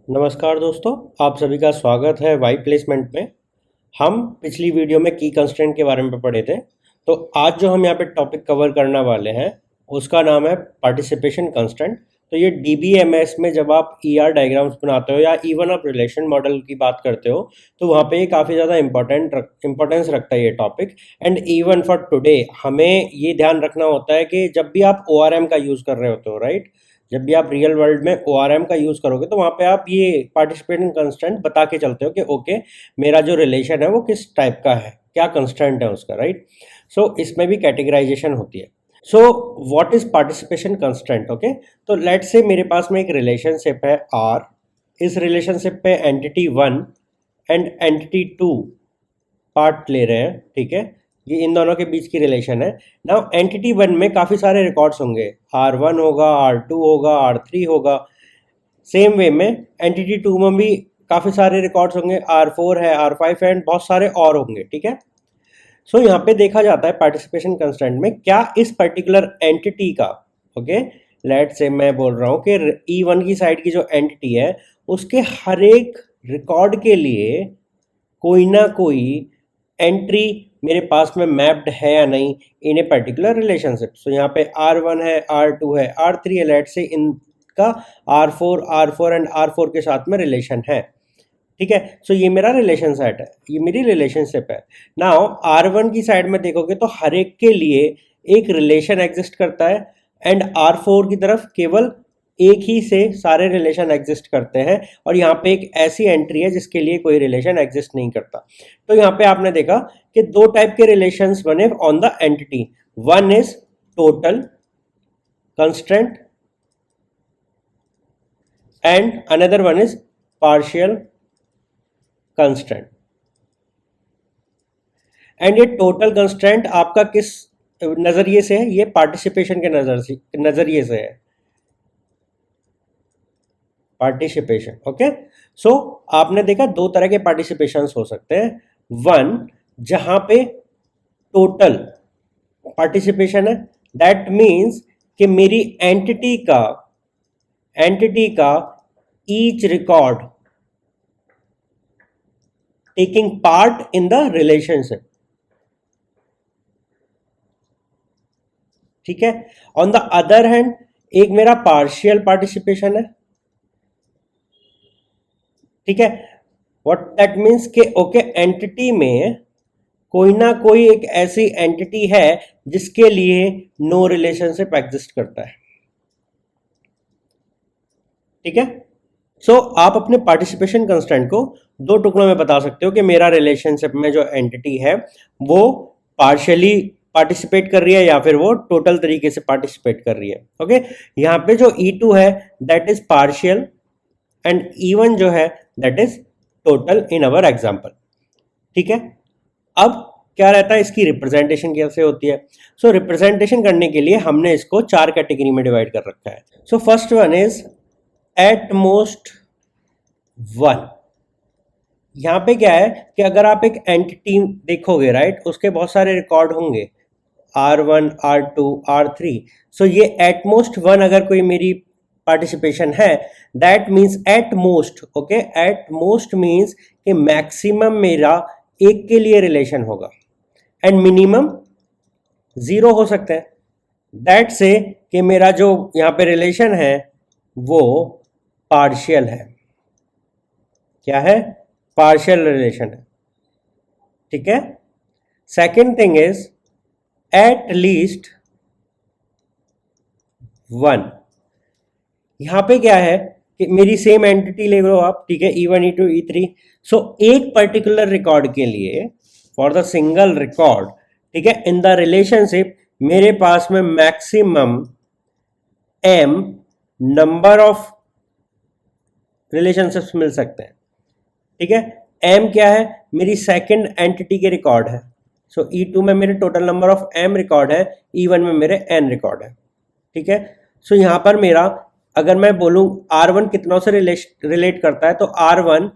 नमस्कार दोस्तों, आप सभी का स्वागत है वाई प्लेसमेंट में। हम पिछली वीडियो में की कंस्ट्रेंट के बारे में पढ़े थे। तो आज जो हम यहाँ पे टॉपिक कवर करने वाले हैं उसका नाम है पार्टिसिपेशन कंस्ट्रेंट। तो ये डीबीएमएस में जब आप ईआर डायग्राम्स बनाते हो या इवन आप रिलेशन मॉडल की बात करते हो तो वहाँ पे ये काफ़ी ज़्यादा इंपॉर्टेंस रखता है ये topic. And even for today हमें ये ध्यान रखना होता है कि जब भी आप ओआरएम का यूज़ कर रहे होते हो, राइट, जब भी आप रियल वर्ल्ड में ओआरएम का यूज़ करोगे तो वहाँ पे आप ये पार्टिसिपेटिंग कंस्ट्रेंट बता के चलते हो कि ओके, मेरा जो रिलेशन है वो किस टाइप का है, क्या कंस्ट्रेंट है उसका, राइट। सो इसमें भी कैटेगराइजेशन होती है। So what is participation constraint? Okay, तो लेट्स से मेरे पास में एक रिलेशनशिप है आर। इस रिलेशनशिप पे एंटिटी 1 एंड एंटिटी 2 पार्ट ले रहे हैं, ठीक है। ये इन दोनों के बीच की रिलेशन है। नाउ एंटिटी 1 में काफ़ी सारे रिकॉर्ड्स होंगे, R1 होगा, R2 होगा, R3 होगा। सेम वे में एंटिटी 2 में भी काफ़ी सारे रिकॉर्ड्स होंगे, R4 है, R5 है, एंड बहुत सारे और होंगे, ठीक है। सो यहाँ पे देखा जाता है पार्टिसिपेशन कंस्ट्रेंट में क्या इस पर्टिकुलर एंटिटी का, ओके, लेट से मैं बोल रहा हूँ कि E1 की साइड की जो एंटिटी है उसके हर एक रिकॉर्ड के लिए कोई ना कोई एंट्री मेरे पास में मैप्ड है या नहीं इन ए पर्टिकुलर रिलेशनशिप। सो यहाँ पे R1 है, R2 है, R3 है, लेट से इनका R4 एंड R4 के साथ में रिलेशन है, ठीक है। सो ये मेरा रिलेशन सेट है, ये मेरी रिलेशनशिप है। नाउ R1 की साइड में देखोगे तो हर एक के लिए एक रिलेशन एग्जिस्ट करता है एंड R4 की तरफ केवल एक ही से सारे रिलेशन एग्जिस्ट करते हैं, और यहाँ पे एक ऐसी एंट्री है जिसके लिए कोई रिलेशन एग्जिस्ट नहीं करता। तो यहाँ पे आपने देखा कि दो टाइप के रिलेशंस बने on the entity. One is total constraint and another one is partial constraint. And ये टोटल कंस्ट्रेंट आपका किस नजरिए से है? ये पार्टिसिपेशन के नजरिए से है, पार्टिसिपेशन। ओके, सो आपने देखा दो तरह के पार्टिसिपेशंस हो सकते हैं। वन, जहां पे टोटल पार्टिसिपेशन है, दैट मीन्स कि मेरी एंटिटी का each record taking part in the relationship, ठीक है। ऑन द अदर हैंड एक मेरा पार्शियल पार्टिसिपेशन है, ठीक है। व्हाट दैट मीन्स के ओके, एंटिटी में कोई ना कोई एक ऐसी एंटिटी है जिसके लिए नो रिलेशनशिप एग्जिस्ट करता है, ठीक है। सो आप अपने पार्टिसिपेशन कंस्ट्रेंट को दो टुकड़ों में बता सकते हो कि मेरा रिलेशनशिप में जो एंटिटी है वो पार्शियली पार्टिसिपेट कर रही है या फिर वो टोटल तरीके से पार्टिसिपेट कर रही है, ओके। यहाँ पे जो E2 है that is partial and E1 जो है that is total in our example, ठीक है। अब क्या रहता है, इसकी रिप्रेजेंटेशन कैसे होती है? सो रिप्रेजेंटेशन करने के लिए हमने इसको चार कैटेगरी में डिवाइड कर रखा है। So first one is at most one. यहाँ पे क्या है कि अगर आप एक एंटिटी देखोगे, राइट, उसके बहुत सारे रिकॉर्ड होंगे, R1, R2, R3। सो ये एट मोस्ट वन अगर कोई मेरी पार्टिसिपेशन है, that means at most, okay, at most means कि मैक्सिमम मेरा एक के लिए रिलेशन होगा एंड मिनिमम 0 हो सकता है। दैट से कि मेरा जो यहाँ पे रिलेशन है वो पार्शियल है। क्या है? पार्शियल रिलेशन है, ठीक है। Second thing is at least one. यहां पे क्या है कि मेरी सेम एंटिटी ले लो आप, ठीक है, E1, E2, E3। सो एक पर्टिकुलर रिकॉर्ड के लिए, फॉर द सिंगल रिकॉर्ड, ठीक है, इन द रिलेशनशिप मेरे पास में maximum m number of relationships मिल सकते हैं, ठीक है। m क्या है? मेरी सेकंड एंटिटी के रिकॉर्ड है। सो E2 में मेरे total number of m record है, E1 में मेरे n रिकॉर्ड है, ठीक है। सो यहां पर मेरा, अगर मैं बोलूं R1 कितनों से रिलेट करता है, तो R1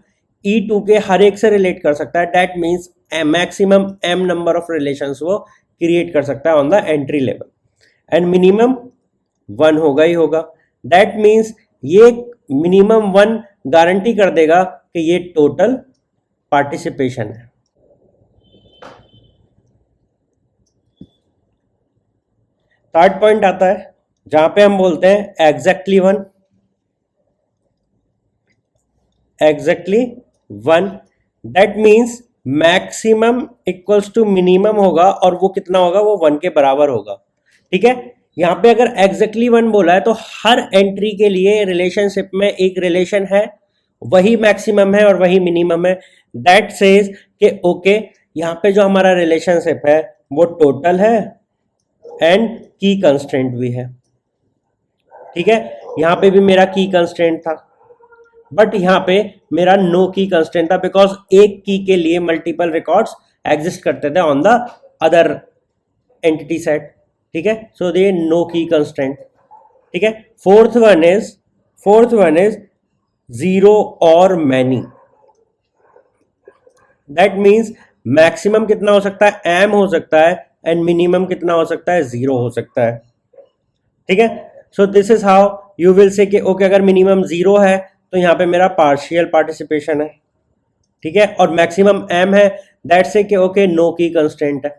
E2 के हर एक से रिलेट कर सकता है। That means maximum m number of relations वो क्रिएट कर सकता है on the entry level, and minimum 1 होगा ही होगा। दैट मीन्स ये मिनिमम 1 गारंटी कर देगा कि ये टोटल पार्टिसिपेशन है। थर्ड पॉइंट आता है जहां पे हम बोलते हैं exactly 1। Exactly 1 that means maximum equals to minimum होगा और वो कितना होगा, वो 1 के बराबर होगा। ठीक है, यहां पे अगर एग्जैक्टली 1 बोला है तो हर एंट्री के लिए रिलेशनशिप में एक रिलेशन है, वही मैक्सिमम है और वही मिनिमम है। दैट सेज कि ओके यहाँ पे जो हमारा रिलेशनशिप है वो टोटल है एंड की कंस्ट्रेंट भी है। ठीक है, यहाँ पे भी मेरा की कंस्ट्रेंट था, बट यहाँ पे मेरा नो की कंस्ट्रेंट था बिकॉज एक की के लिए मल्टीपल रिकॉर्ड्स एग्जिस्ट करते थे on the other entity set. ठीक है, सो दे नो की कंस्ट्रेंट। ठीक है, फोर्थ वन इज जीरो और मैनी। दैट मीन्स मैक्सिमम कितना हो सकता है, एम हो सकता है एंड मिनिमम कितना हो सकता है, 0 हो सकता है। ठीक है, so this is how you will say कि ओके अगर मिनिमम 0 है तो यहाँ पे मेरा पार्शियल पार्टिसिपेशन है। ठीक है, और मैक्सिमम एम है, दैट से कि ओके नो की कंस्टेंट है।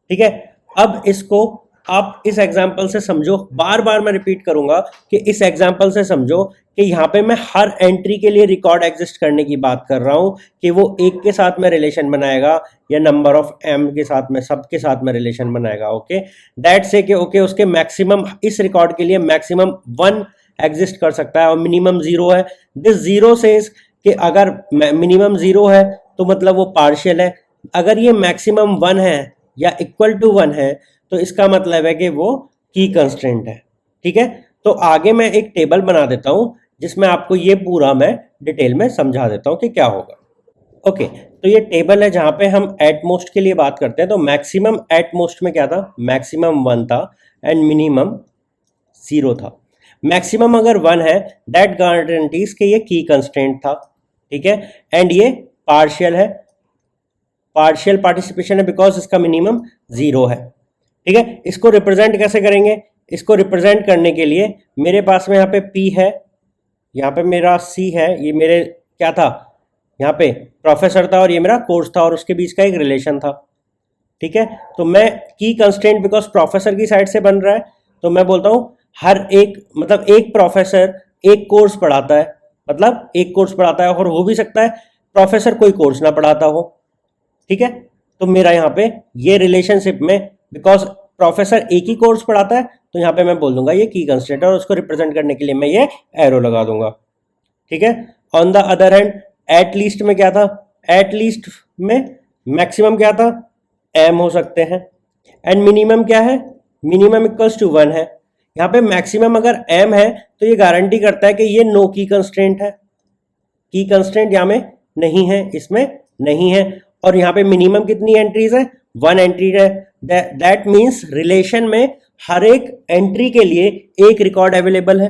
ठीक है, अब इसको आप इस एग्जाम्पल से समझो, बार बार मैं रिपीट करूंगा कि इस एग्जाम्पल से समझो कि यहाँ पे मैं हर एंट्री के लिए रिकॉर्ड एग्जिस्ट करने की बात कर रहा हूं कि वो एक के साथ में रिलेशन बनाएगा या नंबर ऑफ एम के साथ में, सबके साथ में रिलेशन बनाएगा। ओके, दैट से कि ओके उसके मैक्सिमम, इस रिकॉर्ड के लिए मैक्सिमम 1 एग्जिस्ट कर सकता है और मिनिमम 0 है। दिस 0 सेज कि अगर मिनिमम 0 है तो मतलब वो पार्शियल है, अगर ये मैक्सिमम 1 है या इक्वल टू 1 है तो इसका मतलब है कि वो की कंस्ट्रेंट है। ठीक है, तो आगे मैं एक टेबल बना देता हूं जिसमें आपको ये पूरा मैं डिटेल में समझा देता हूं कि क्या होगा। ओके, तो ये टेबल है जहां पे हम एट मोस्ट के लिए बात करते हैं। तो मैक्सिमम एट मोस्ट में क्या था, मैक्सिमम 1 था एंड मिनिमम 0 था। मैक्सिमम अगर 1 है दैट गारंटीज कि ये की कंस्ट्रेंट था। ठीक है, एंड ये पार्शियल है, पार्शियल पार्टिसिपेशन है बिकॉज इसका मिनिमम 0 है। ठीक है, इसको रिप्रेजेंट कैसे करेंगे, इसको रिप्रेजेंट करने के लिए मेरे पास में यहाँ पे P है, यहाँ पे मेरा C है, ये मेरे क्या था, यहाँ पे प्रोफेसर था और ये मेरा कोर्स था और उसके बीच का एक रिलेशन था। ठीक है, तो मैं की कंस्ट्रेंट बिकॉज प्रोफेसर की साइड से बन रहा है तो मैं बोलता हूँ हर एक, मतलब एक प्रोफेसर एक कोर्स पढ़ाता है, मतलब एक कोर्स पढ़ाता है और हो भी सकता है प्रोफेसर कोई कोर्स ना पढ़ाता हो। ठीक है, तो मेरा यहाँ पे ये रिलेशनशिप में बिकॉज प्रोफेसर एक ही कोर्स पढ़ाता है तो यहाँ पे मैं बोल दूंगा ये की कंस्ट्रेंट और उसको रिप्रेजेंट करने के लिए मैं ये एरो लगा दूंगा। ठीक है, on the other hand at least में क्या था, एट लीस्ट में मैक्सिमम क्या था, एम हो सकते हैं एंड मिनिमम क्या है, मिनिमम इक्वल्स टू 1 है। यहाँ पे मैक्सिमम अगर एम है तो ये गारंटी करता है कि ये नो की कंस्ट्रेंट है, की कंस्ट्रेंट यहाँ में नहीं है, इसमें नहीं है। और यहाँ पे मिनिमम कितनी एंट्रीज है, 1 एंट्री है। दैट मीन्स रिलेशन में हर एक एंट्री के लिए एक रिकॉर्ड अवेलेबल है।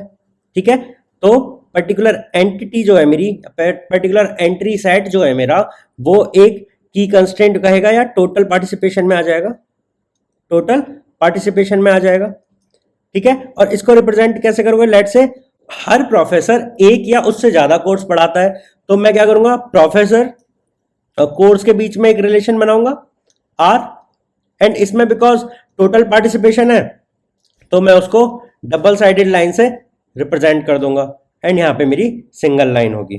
ठीक है, तो पर्टिकुलर एंटिटी जो है मेरी, पर्टिकुलर एंट्री सेट जो है मेरा, वो एक की कंस्ट्रेंट कहेगा या टोटल पार्टिसिपेशन में आ जाएगा, टोटल पार्टिसिपेशन में आ जाएगा। ठीक है, और इसको रिप्रेजेंट कैसे करोगे, लेट से हर प्रोफेसर एक या उससे ज्यादा कोर्स पढ़ाता है तो मैं क्या करूंगा, प्रोफेसर कोर्स के बीच में एक रिलेशन बनाऊंगा आर, एंड इसमें बिकॉज टोटल पार्टिसिपेशन है तो मैं उसको डबल साइडेड लाइन से रिप्रेजेंट कर दूंगा एंड यहां पे मेरी सिंगल लाइन होगी।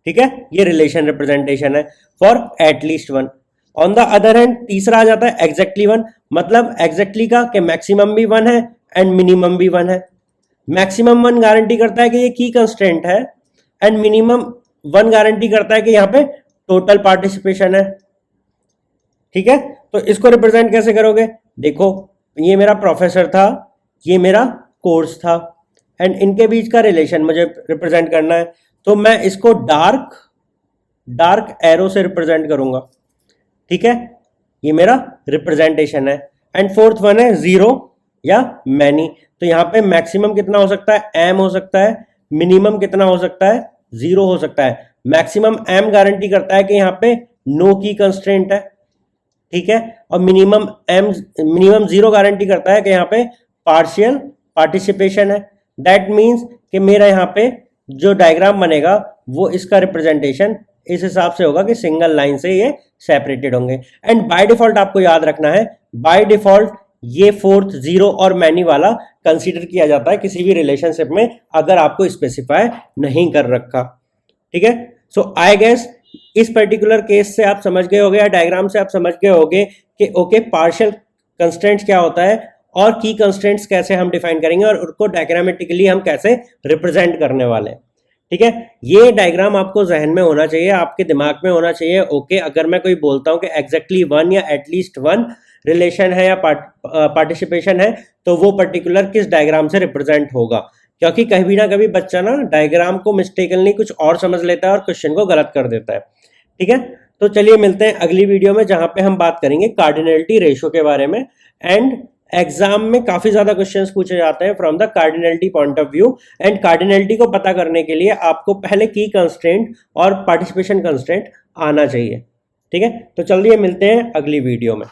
ठीक है, ये रिलेशन रिप्रेजेंटेशन है for at least 1। On the other hand तीसरा आ जाता है एग्जैक्टली 1, मतलब एग्जैक्टली का कि मैक्सिमम भी 1 है एंड मिनिमम भी 1 है। मैक्सिमम 1 गारंटी करता है कि ये की कंस्ट्रेंट है एंड मिनिमम 1 गारंटी करता है कि यहाँ पे टोटल पार्टिसिपेशन है। ठीक है, तो इसको रिप्रेजेंट कैसे करोगे, देखो ये मेरा प्रोफेसर था, ये मेरा कोर्स था एंड इनके बीच का रिलेशन मुझे रिप्रेजेंट करना है तो मैं इसको डार्क एरो से रिप्रेजेंट करूंगा। ठीक है, ये मेरा रिप्रेजेंटेशन है। एंड फोर्थ वन है 0 या मैनी, तो यहाँ पे मैक्सिमम कितना हो सकता है, एम हो सकता है, मिनिमम कितना हो सकता है, 0 हो सकता है। मैक्सिमम एम गारंटी करता है कि यहाँ पे नो की कंस्ट्रेंट है। ठीक है, और मिनिमम 0 गारंटी करता है कि यहाँ पे पार्शियल पार्टिसिपेशन है। दैट मीन्स कि मेरा यहाँ पे जो डायग्राम बनेगा वो इसका रिप्रेजेंटेशन इस हिसाब से होगा कि सिंगल लाइन से ये सेपरेटेड होंगे। एंड बाय डिफॉल्ट आपको याद रखना है, बाय डिफॉल्ट ये फोर्थ जीरो और मैनी वाला कंसीडर किया जाता है किसी भी रिलेशनशिप में, अगर आपको स्पेसिफाई नहीं कर रखा। ठीक है, सो आई गेस इस पर्टिकुलर केस से आप समझ गए होगे या डायग्राम से आप समझ गए होगे कि ओके पार्शियल कंस्ट्रेंट्स क्या होता है और की कंस्ट्रेंट्स कैसे हम डिफाइन करेंगे और उनको डायग्रामेटिकली हम कैसे रिप्रेजेंट करने वाले हैं। ठीक है, ये डायग्राम आपको जहन में होना चाहिए, आपके दिमाग में होना चाहिए। ओके, अगर मैं कोई बोलता हूं कि एग्जैक्टली वन या एटलीस्ट वन रिलेशन है या पार्टिसिपेशन है, तो वो पर्टिकुलर किस डायग्राम से रिप्रेजेंट होगा, क्योंकि कभी ना कभी बच्चा ना डायग्राम को मिस्टेकनली कुछ और समझ लेता है और क्वेश्चन को गलत कर देता है। ठीक है, तो चलिए मिलते हैं अगली वीडियो में, जहां पे हम बात करेंगे कार्डिनलिटी रेशो के बारे में। एंड एग्जाम में काफी ज्यादा क्वेश्चंस पूछे जाते हैं from the cardinality point of view. And cardinality को पता करने के लिए आपको पहले की कंस्ट्रेंट और पार्टिसिपेशन कंस्ट्रेंट आना चाहिए। ठीक है, तो चलिए मिलते हैं अगली वीडियो में।